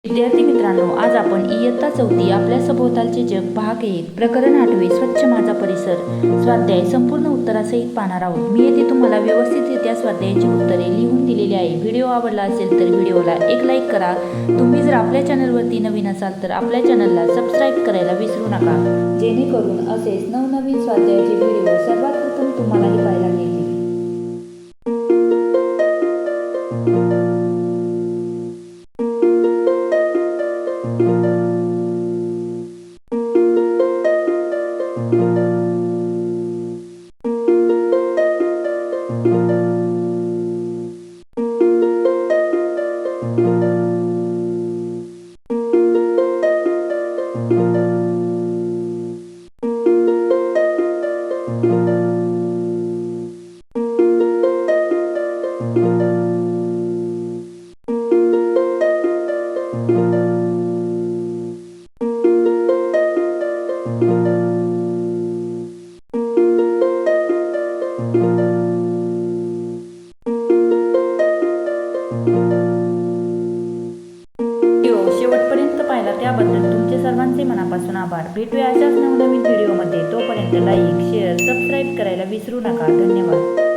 विद्यार्थी मित्रांनो, आज आपण इयत्ता 4 आपल्या सभोवतालचे जग भाग 1 प्रकरण 8 स्वच्छ माझा परिसर स्वाध्याय संपूर्ण उत्तरासहित पाहणार आहोत। मी येथे तुम्हाला व्यवस्थितरित्या स्वाध्यायाची उत्तरे लिहून दिलेली आहे। व्हिडिओ आवडला असेल तर व्हिडिओला एक लाईक करा। तुम्ही जर आपल्या चॅनलवरती नवीन असाल तर आपल्या चॅनलला सबस्क्राईब करायला विसरू नका, जेणेकरून असेच नवनवीन स्वाध्यायाचे व्हिडिओ सर्वात प्रथम तुम्हालाही पाहायला मिळतील। शेवटपर्यंत पाहिला त्याबद्दल तुमचे सर्वांचे मनापासून आभार। भेटूया अशाच नवनवीन व्हिडिओमध्ये। तोपर्यंत लाईक, शेअर, सबस्क्राईब करायला विसरू नका। धन्यवाद।